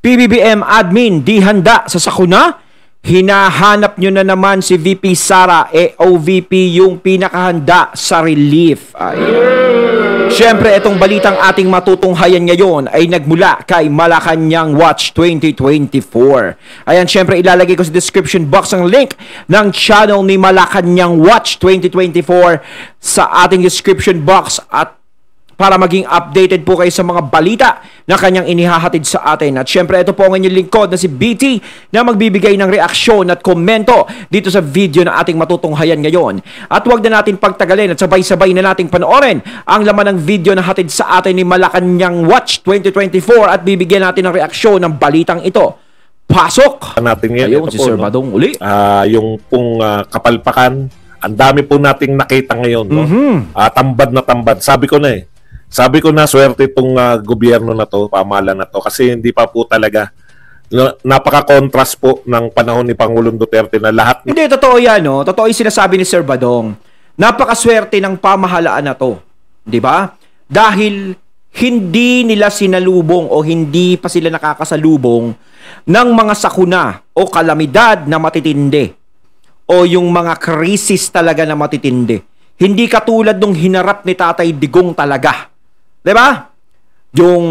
PBBM admin di handa sa sakuna? Hinahanap nyo na naman si VP Sara, OVP yung pinakahanda sa relief. Siyempre, itong balitang ating matutunghayan ngayon ay nagmula kay Malacanang Watch 2024. Ayan, siyempre ilalagay ko sa description box ang link ng channel ni Malacanang Watch 2024 sa ating description box at para maging updated po kayo sa mga balita na kanyang inihahatid sa atin. At syempre, ito po ang inyong lingkod na si BT na magbibigay ng reaksyon at komento dito sa video na ating matutunghayan ngayon. At huwag na natin pagtagalin at sabay-sabay na nating panoorin ang laman ng video na hatid sa atin ni Malacanang Watch 2024 at bibigyan natin ng reaksyon ng balitang ito. Pasok! Natin ngayon, ayun, si Sir Badong uli. Yung pong kapalpakan, ang dami po nating nakita ngayon. No? Tambad na tambad. Sabi ko na swerte itong gobyerno na to, pamahalaan na to, kasi hindi pa po talaga napaka-contrast po ng panahon ni Pangulong Duterte na lahat. Hindi, totoo yan, no? Totoo yung sinasabi ni Sir Badong. Napakaswerte ng pamahalaan na to. Di ba? Dahil hindi nila sinalubong o hindi pa sila nakakasalubong ng mga sakuna o kalamidad na matitindi o yung mga krisis talaga na matitindi. Hindi katulad nung hinarap ni Tatay Digong talaga. 'Di ba? Yung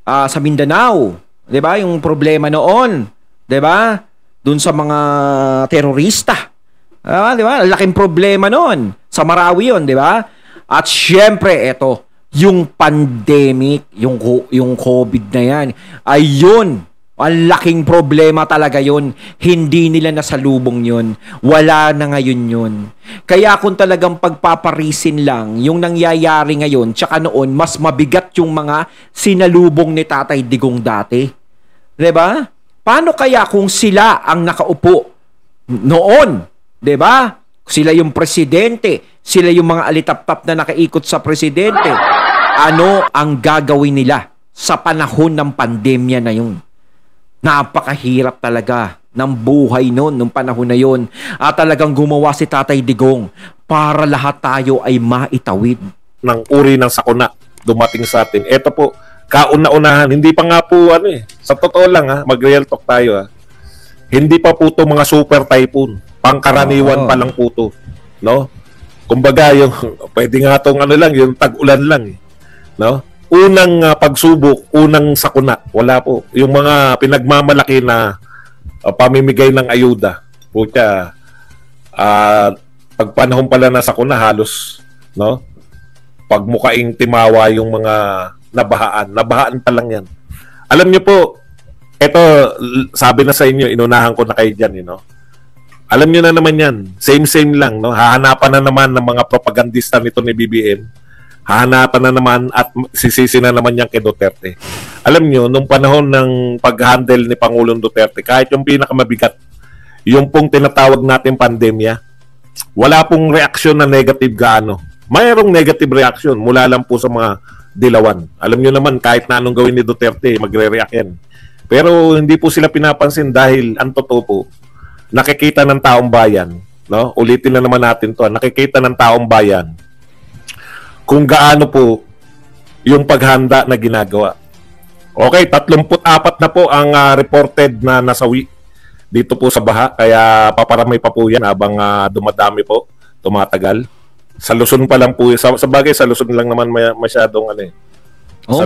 sa Mindanao, 'di ba? Yung problema noon, 'di ba? Doon sa mga terorista. 'Di ba? Laking problema noon. Sa Marawi 'yon, 'di ba? At syempre ito, yung pandemic, yung COVID na 'yan. Ayun. Ang laking problema talaga yun. Hindi nila nasalubong yun. Wala na ngayon yun. Kaya kung talagang pagpaparisin lang yung nangyayari ngayon, tsaka noon, mas mabigat yung mga sinalubong ni Tatay Digong dati. Diba? Paano kaya kung sila ang nakaupo noon? Diba? Sila yung presidente. Sila yung mga alitap-tap na nakaikot sa presidente. Ano ang gagawin nila sa panahon ng pandemya na yun? Napakahirap talaga ng buhay noon, nung panahon na yon. At talagang gumawa si Tatay Digong para lahat tayo ay maitawid. Ng uri ng sakuna dumating sa atin. Ito po, kauna-unahan, hindi pa nga po sa totoo lang mag-real talk tayo hindi pa po ito mga super typhoon. Pangkaraniwan pa lang po ito. No? Kumbaga, yung, pwede nga itong yung tag-ulan lang. No? Unang pagsubok, unang sakuna, wala po. Yung mga pinagmamalaki na pamimigay ng ayuda, pucha, pagpanahon pala na sakuna, halos, no? Pagmukaing timawa yung mga nabahaan pa lang yan. Alam niyo po, eto, sabi na sa inyo, inunahan ko na kayo dyan, Alam niyo na naman yan, same lang, no? Hahanapan na naman ng mga propagandista nito ni BBM. Hahanapan na naman at sisisi na naman yan kay Duterte. Alam nyo, nung panahon ng pag-handle ni Pangulong Duterte, kahit yung pinakamabigat, yung pong tinatawag natin pandemya, wala pong reaksyon na negative gaano. Mayroong negative reaction mula lang po sa mga dilawan. Alam nyo naman, kahit na anong gawin ni Duterte, magre-react yan. Pero hindi po sila pinapansin dahil ang totoo po, nakikita ng taong bayan, no? Ulitin na naman natin to, nakikita ng taong bayan kung gaano po yung paghanda na ginagawa. Okay, 34 na po ang reported na nasawi dito po sa baha. Kaya paparamay pa po yan habang dumadami po, tumatagal. Sa Luzon pa lang po. Sa bagay, sa Luzon lang naman masyadong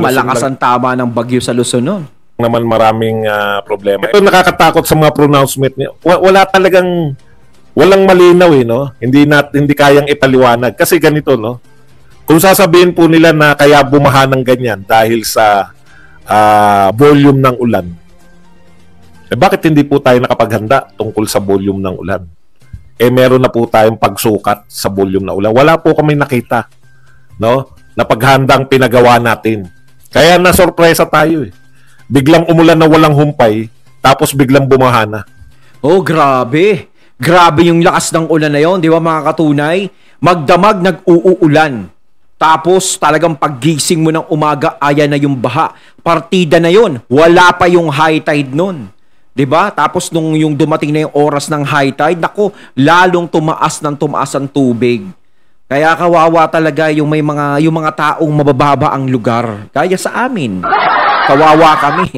malakas ang tama ng bagyo sa Luzon nun. Naman maraming problema. Ito nakakatakot sa mga pronouncement niya. Wala talagang, walang malinaw no? Hindi kayang ipaliwanag. Kasi ganito, no? Kung sasabihin po nila na kaya bumaha ng ganyan dahil sa volume ng ulan, bakit hindi po tayo nakapaghanda tungkol sa volume ng ulan? Meron na po tayong pagsukat sa volume ng ulan. Wala po kami nakita, no? Na paghandang pinagawa natin. Kaya nasurpresa tayo Biglang umulan na walang humpay, tapos biglang bumaha na. Oh, grabe. Grabe yung lakas ng ulan na yon, di ba mga katunay? Magdamag nag-uulan. Tapos talagang paggising mo ng umaga, ayan na yung baha. Partida na yon. Wala pa yung high tide nun. 'Di ba? Tapos nung yung dumating na yung oras ng high tide, nako, lalong tumaas ang tubig. Kaya kawawa talaga yung mga taong mabababa ang lugar. Kaya sa amin. Kawawa kami.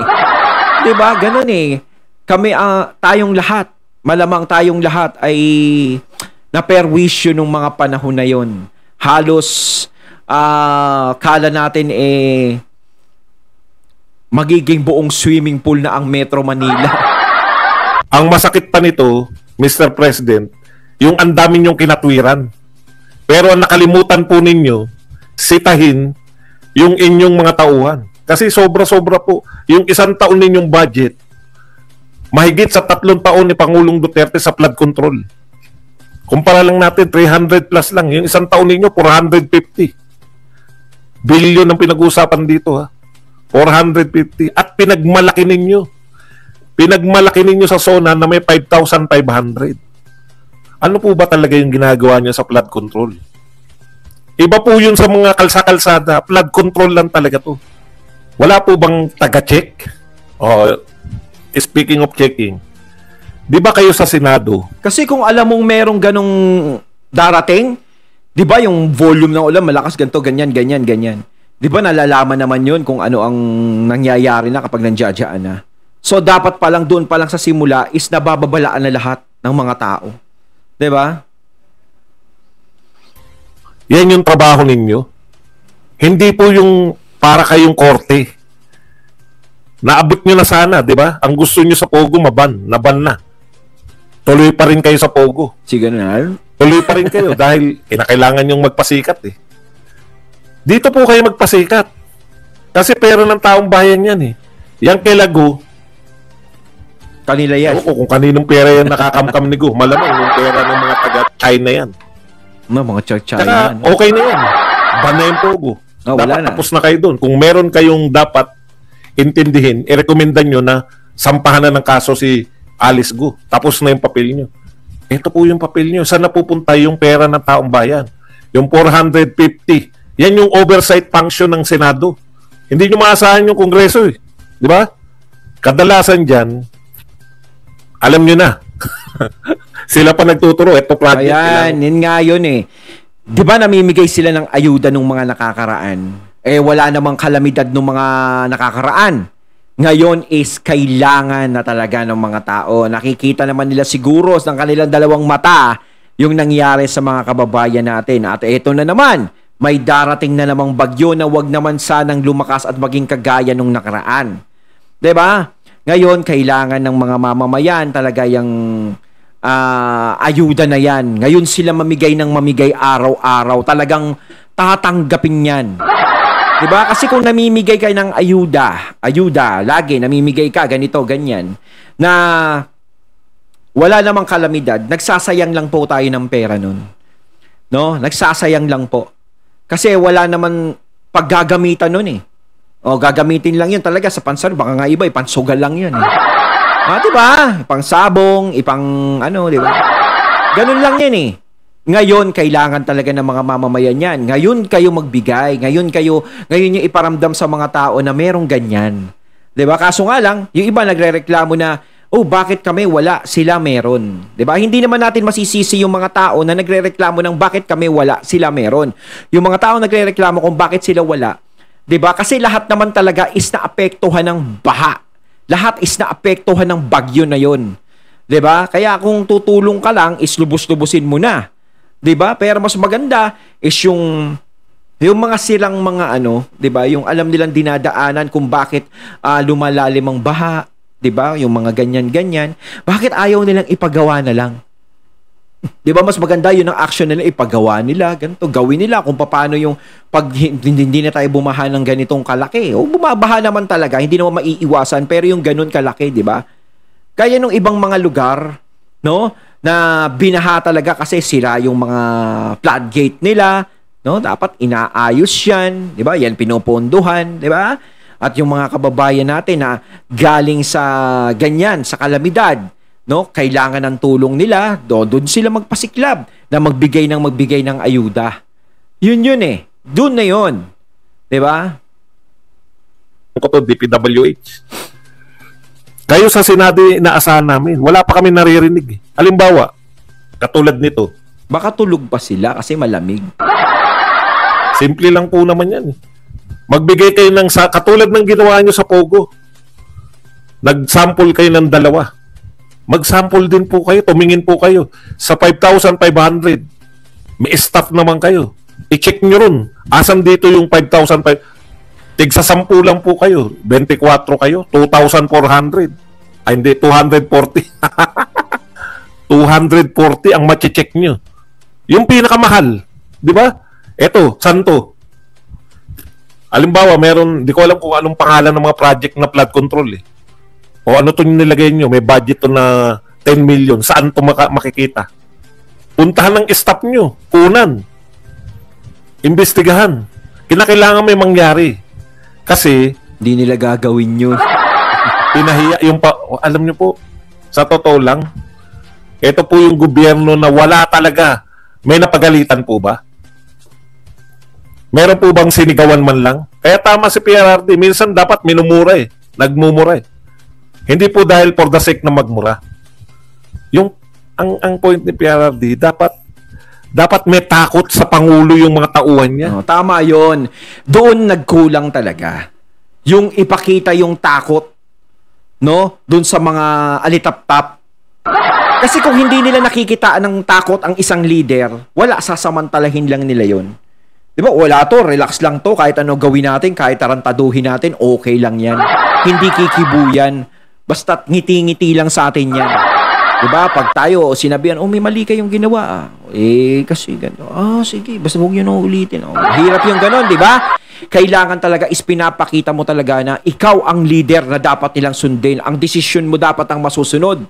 'Di ba? Ganun eh. Kami tayong lahat, malamang tayong lahat ay naperwisyo nung mga panahon na 'yon. Halos kala natin magiging buong swimming pool na ang Metro Manila. Ang masakit pa nito, Mr. President, yung ang dami niyong kinatwiran. Pero ang nakalimutan po ninyo, sitahin yung inyong mga tauhan. Kasi sobra-sobra po. Yung 1 taon ninyong budget, mahigit sa 3 taon ni Pangulong Duterte sa flood control. Kumpara lang natin, 300 plus lang. Yung 1 taon ninyo, 450 billion ang pinag-uusapan dito, ha? 450. At pinagmalaki ninyo. Pinagmalaki ninyo sa zona na may 5,500. Ano po ba talaga yung ginagawa niyo sa flood control? Iba po yun sa mga kalsa-kalsada. Flood control lang talaga to. Wala po bang taga-check? Speaking of checking, di ba kayo sa Senado? Kasi kung alam mong merong ganong darating, di ba yung volume ng ulan malakas ganito, ganyan. Di ba nalalaman naman yun kung ano ang nangyayari na kapag nandiyadyaan na. So dapat pa lang doon pa lang sa simula is nabababalaan na lahat ng mga tao. Di ba? Yan yung trabaho ninyo. Hindi po yung para kayong korte. Naabot nyo na sana, di ba? Ang gusto nyo sa Pogo, naban na. Tuloy pa rin kayo sa Pogo. Sige na. Tuloy pa rin kayo dahil kinakailangan yung magpasikat eh. Dito po kayo magpasikat. Kasi pera ng taong bayan yan eh. Yang kay Lago, kanila yan. kung kaninong pera yan nakakamkam ni Go. Malamang yung pera ng mga taga-China yan. Mga China. Saka okay na yan. Ban na yung Pogo. Wala dapat na. Tapos na kayo doon. Kung meron kayong dapat intindihin, i-recommenda nyo na sampahan na ng kaso si Alice Go. Tapos na yung papel nyo. Ito po yung papel nyo. Saan napupunta yung pera ng taong bayan? Yung 450. Yan yung oversight function ng Senado. Hindi nyo maasahan yung Kongreso eh. Di ba? Kadalasan dyan, alam nyo na. Sila pa nagtuturo. Ito project. Ayan, yun nga yun eh. Di ba namimigay sila ng ayuda ng mga nakakaraan? Wala namang kalamidad ng mga nakakaraan. Ngayon is kailangan na talaga ng mga tao. Nakikita naman nila siguro ng kanilang dalawang mata yung nangyari sa mga kababayan natin. At ito na naman, may darating na namang bagyo na wag naman sanang lumakas at maging kagaya nung nakaraan. 'Di ba? Ngayon, kailangan ng mga mamamayan talaga yung ayuda na yan. Ngayon sila mamigay ng mamigay araw-araw. Talagang tatanggapin yan. Diba? Kasi kung namimigay ka ng ayuda, lagi namimigay ka, ganito, ganyan, na wala namang kalamidad, nagsasayang lang po tayo ng pera nun. No? Nagsasayang lang po. Kasi wala naman paggagamitan nun eh. O, gagamitin lang yun talaga sa pansan. Baka nga iba, ipansugal lang yun eh. Diba? Ipang sabong, ipang ano, diba? Ganun lang yan eh. Ngayon, kailangan talaga ng mga mamamayan yan. Ngayon kayo magbigay. Ngayon yung iparamdam sa mga tao na merong ganyan. Diba? Kaso nga lang, yung iba nagrereklamo na, bakit kami wala, sila meron. Diba? Hindi naman natin masisisi yung mga tao na nagrereklamo ng bakit kami wala, sila meron. Yung mga tao nagrereklamo kung bakit sila wala, diba? Kasi lahat naman talaga is naapektuhan ng baha. Lahat is naapektuhan ng bagyo na yun. Diba? Kaya kung tutulong ka lang, is lubos-lubusin mo na. Diba? Pero mas maganda is yung mga silang mga diba? Yung alam nilang dinadaanan kung bakit lumalalim ang baha. Diba? Yung mga ganyan-ganyan. Bakit ayaw nilang ipagawa na lang? Diba? Mas maganda yun ang action nila, ipagawa nila, ganito, gawin nila kung paano yung pag hindi na tayo bumaha ng ganitong kalaki. O bumabaha naman talaga, hindi naman maiiwasan, pero yung ganun kalaki, diba? Kaya nung ibang mga lugar, no, na binaha talaga kasi sila yung mga floodgate nila, no, dapat inaayos yan, diba? Yan pinopondohan, diba? At yung mga kababayan natin na galing sa ganyan, sa kalamidad, no, kailangan ng tulong nila, doon sila magpasiklab na magbigay ng ayuda. Yun eh. Doon na yun. 'Di ba? Ko to DPWH. Kayo sa Senado inaasahan namin. Wala pa kami naririnig. Halimbawa, katulad nito. Baka tulog pa sila kasi malamig. Simple lang po naman 'yan eh. Magbigay kayo ng katulad ng ginawa nyo sa Pogo. Nag-sample kayo ng 2. Mag-sample din po kayo, tumingin po kayo. Sa 5,500, may staff naman kayo. I-check nyo ron. Asan dito yung 5,500? Tigsa 10 lang po kayo. 24 kayo. 2,400. Ay, hindi. 240. 240 ang mache-check nyo. Yung pinakamahal. Di ba? Eto, santo. Halimbawa, meron, di ko alam kung anong pangalan ng mga project na flood control eh. O ano to nilagay nyo? May budget to na 10 million. Saan to makikita? Puntahan ng staff nyo. Kunan. Imbestigahan. Kinakailangan may mangyari. Kasi, Hindi nila gagawin yun. pinahiya yung alam nyo po, sa totoo lang, ito po yung gobyerno na wala talaga. May napagalitan po ba? Meron po bang sinigawan man lang? Kaya tama si PRRD. Minsan dapat minumura eh. Nagmumura eh. Hindi po dahil for the sake na magmura. Yung, ang point ni PRRD, dapat may takot sa Pangulo yung mga tauhan niya. Tama yon. Doon nagkulang talaga. Yung ipakita yung takot, no? Doon sa mga alitap-tap. Kasi kung hindi nila nakikitaan ng takot ang isang leader, wala, sasamantalahin lang nila yon. Di ba? Wala to, relax lang to, kahit ano gawin natin, kahit tarantaduhin natin, okay lang yan. Hindi kikibuyan. Basta't ngiti-ngiti lang sa atin yan. Di ba? Pag tayo sinabihan, may mali kayong ginawa. Kasi gano'n. Sige, basta huwag nyo na ulitin. Hirap yung gano'n, di ba? Kailangan talaga is pinapakita mo talaga na ikaw ang leader na dapat nilang sundin. Ang desisyon mo dapat ang masusunod.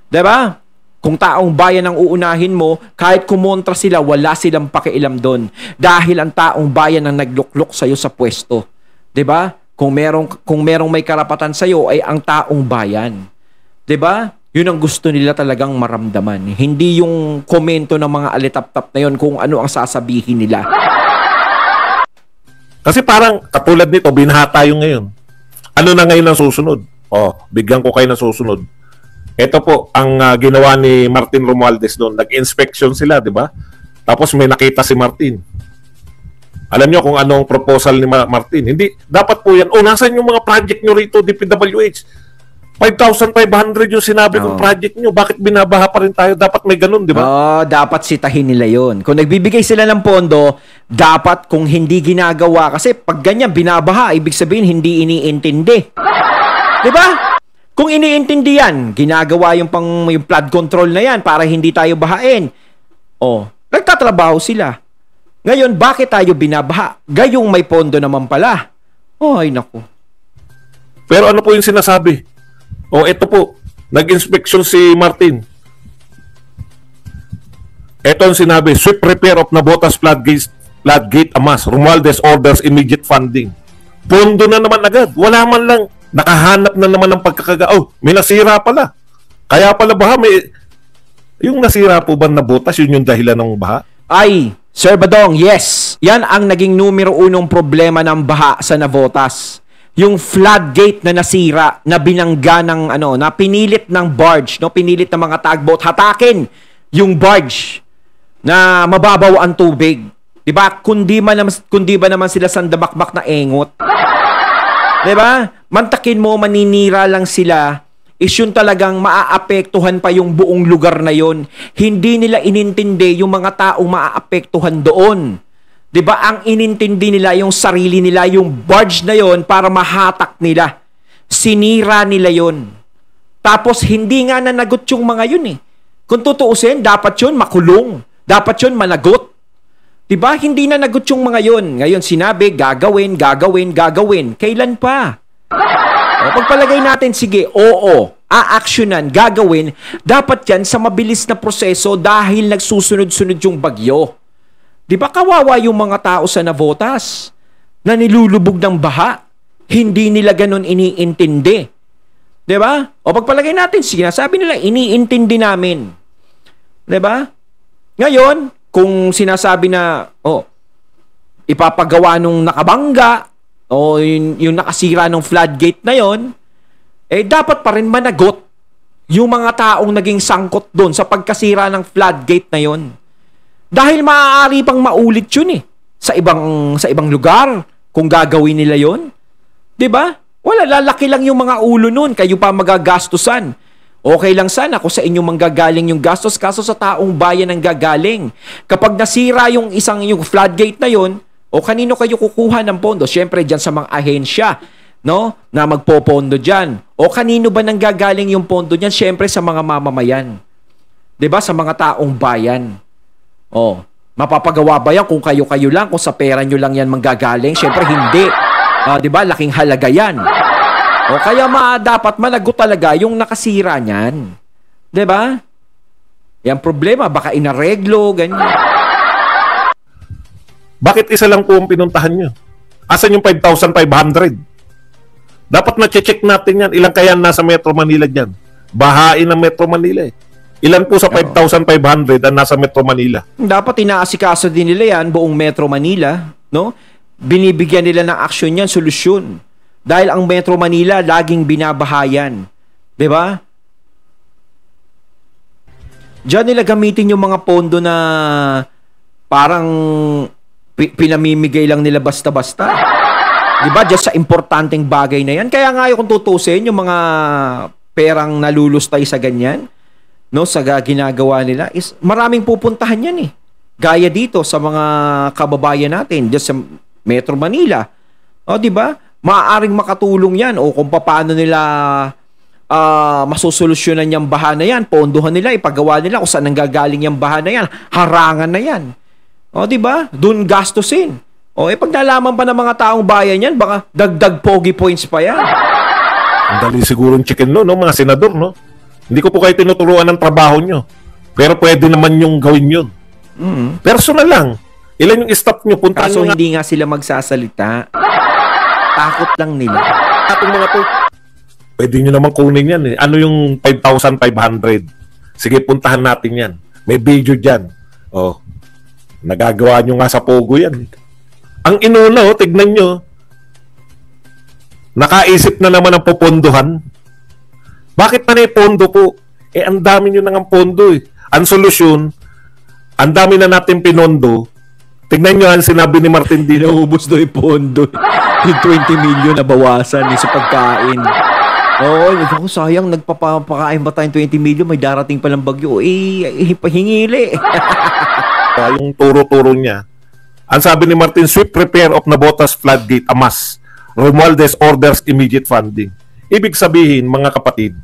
Di ba? Kung taong bayan ang uunahin mo, kahit kumontra sila, wala silang pakialam doon. Dahil ang taong bayan ang nagluklok sa'yo sa pwesto. 'Di ba? Kung merong may karapatan sa'yo ay ang taong bayan. 'Di ba? Yun ang gusto nila talagang maramdaman. Hindi yung komento ng mga alitap-tap na yun kung ano ang sasabihin nila. Kasi parang katulad nito, binahata yung ngayon. Ano na ngayon ang susunod? Bigyan ko kayo ng susunod. Ito po ang ginawa ni Martin Romualdez doon. Nag-inspection sila, di ba? Tapos may nakita si Martin. Alam nyo kung anong proposal ni Martin? Hindi, dapat po yan. Nasaan yung mga project nyo rito, DPWH? 5,500 yung sinabi kong project nyo. Bakit binabaha pa rin tayo? Dapat may ganun, di ba? Dapat sitahin nila yon. Kung nagbibigay sila ng pondo, dapat kung hindi ginagawa. Kasi pag ganyan, binabaha, ibig sabihin, hindi iniintindi. Di ba? Kung iniintindi yan, ginagawa yung flood control na yan para hindi tayo bahain. Nagtatrabaho sila. Ngayon, bakit tayo binabaha? Gayong may pondo naman pala. Ay, naku. Pero ano po yung sinasabi? Ito po, nag-inspection si Martin. Ito ang sinabi, swift repair of Navotas floodgate amas. Romualdez orders immediate funding. Pondo na naman agad. Wala man lang. Nakahanap na naman ng may nasira pala. Kaya pala baha, yung nasira po ba na butas, yun yung dahilan ng baha? Ay, Sir Badong, yes. Yan ang naging numero 1 problema ng baha sa Navotas. Yung floodgate na nasira, na binangga ng, na pinilit ng barge, pinilit ng mga tugboat, hatakin yung barge na mababaw ang tubig. Diba? Kundi ba naman sila sandamakmak na engot? Diba? Mantakin mo, maninira lang sila, is yun talagang maaapektuhan pa yung buong lugar na yon. Hindi nila inintindi yung mga taong maaapektuhan doon. Diba? Ang inintindi nila yung sarili nila, yung barge na yon para mahatak nila. Sinira nila yon. Tapos hindi nga nanagot yung mga yun eh. Kung tutuusin, dapat yun makulong. Dapat yun managot. Diba? Hindi na nagot yung mga yun. Ngayon sinabi, gagawin. Kailan pa? Pagpalagay natin, sige, aaksyonan, gagawin. Dapat yan sa mabilis na proseso dahil nagsusunod-sunod yung bagyo. Diba kawawa yung mga tao sa Navotas na nilulubog ng baha? Hindi nila ganun iniintindi. Diba? Pagpalagay natin, sige, sabi nila, iniintindi namin. Diba? Ngayon, kung sinasabi na, ipapagawa nung nakabangga, yung nakasira ng floodgate na yon, dapat pa rin managot yung mga taong naging sangkot doon sa pagkasira ng floodgate na yon. Dahil maaari pang maulit yun sa ibang lugar, Kung gagawin nila yon, 'di ba? Wala, lalaki lang yung mga ulo nun, kayo pa magagastusan. Okay lang sana kung sa inyo manggagaling yung gastos, kaso sa taong bayan ang gagaling. Kapag nasira yung floodgate na yon, o kanino kayo kukuha ng pondo? Siyempre dyan sa mga ahensya, no, na magpopondo dyan. O kanino ba nanggagaling yung pondo dyan? Siyempre sa mga mamamayan. 'Di ba? Sa mga taong bayan. Oh, mapapagawa ba yan kung kayo-kayo lang, kung sa pera nyo lang yan manggagaling? Siyempre hindi. 'Di ba? Laking halaga yan. O kaya dapat managot talaga yung nakasira niyan. 'Di ba? Yang problema baka inareglo ganyan. Bakit isa lang po ang pinuntahan nyo? Asan yung 5,500? Dapat na-check natin yan. Ilang kaya nasa Metro Manila dyan? Bahain ng Metro Manila eh. Ilan po sa 5,500 ang nasa Metro Manila? Dapat inaasikaso din nila yan, buong Metro Manila, no? Binibigyan nila ng aksyon yan, solusyon. Dahil ang Metro Manila laging binabahayan. 'Di ba? Diyan nila gamitin yung mga pondo na parang pinamimigay lang nila basta-basta. 'Di ba? Diyan sa importanteng bagay na yan. Kaya nga kung tutusin yung mga perang nalulustay sa ganyan, no, sa ginagawa nila, is maraming pupuntahan yan eh. Gaya dito sa mga kababayan natin diyan sa Metro Manila. O, 'di ba? Maaaring makatulong yan o kung paano nila masusolusyonan yung baha na yan, pondohan nila, ipagawa nila kung saan nanggagaling yung baha na yan, harangan na yan. O, diba? Doon gastusin. O, pag nalaman pa ng mga taong bayan yan, baka dagdag pogi points pa yan. Ang dali siguro ng chicken no, mga senador, no? Hindi ko po kayo tinuturuan ng trabaho nyo. Pero pwede naman yung gawin yun. Personal lang. Ilan yung staff nyo? Punta Kaso nyo hindi nga sila magsasalita. Takot lang nila. Atong mga to, pwede nyo naman kunin yan eh. Ano yung 5,500? Sige, puntahan natin yan. May video dyan. Oh, nagagawa nyo nga sa Pogo yan. Ang inuna, tignan nyo. Nakaisip na naman ang pupondohan. Bakit pa na pondo po? Ang dami nyo nang pondo eh. Ang solusyon, ang dami na natin pinondo. Tignan nyo ang sinabi ni Martin Dino. Naubos daw yung pondo. Yung 20 million na bawasan sa pagkain. Oo, ako sayang, nagpapakain ba tayong 20 million, may darating palang bagyo. Pahingili. Yung turo-turo niya. Ang sabi ni Martin, swift repair of Navotas floodgate, a must. Romualdez orders immediate funding. Ibig sabihin, mga kapatid,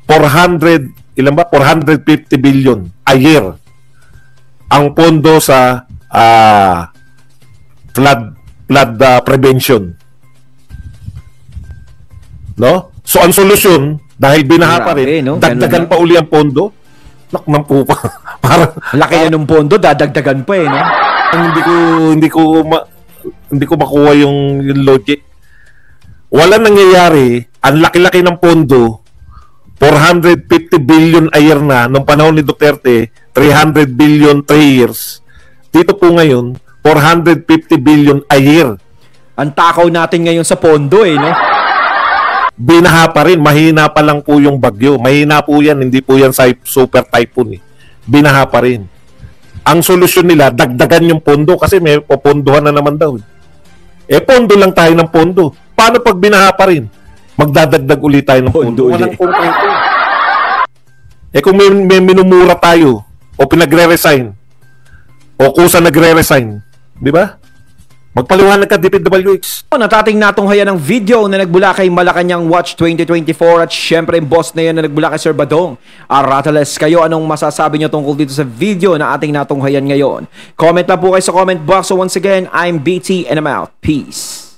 450 billion a year ang pondo sa flood prevention. No? So ang solusyon, dahil binaha pa rin, no? dagdagan pa uli ang pondo. Naknang po pa. Para laki na ng pondo, dadagdagan pa no? Hindi ko makuha yung logic. Wala nangyayari, ang laki-laki ng pondo, 450 billion a year na nung panahon ni Duterte, 300 billion 3 years. Dito po ngayon, 450 billion a year. Ang takaw natin ngayon sa pondo no? Binaha pa rin, mahina pa lang po yung bagyo. Mahina po yan, hindi po yan super typhoon eh. Binaha pa rin. Ang solusyon nila, dagdagan yung pondo kasi may popondohan na naman daw. Pondo lang tayo ng pondo. Paano pag binaha pa rin? Magdadagdag ulit tayo ng pondo. Walang konkreto. Kung may minumura tayo o pinagre-resign o kusa nagre-resign, di ba? Magpaliwanag ka, DPWH. Natating natunghayan ng video na nagbula kay Malacanang Watch 2024 at syempre yung boss na yan na nagbula kay Sir Badong. Arateles, kayo anong masasabi nyo tungkol dito sa video na ating natunghayan ngayon? Comment lang po kayo sa comment box. So once again, I'm BT and I'm out. Peace.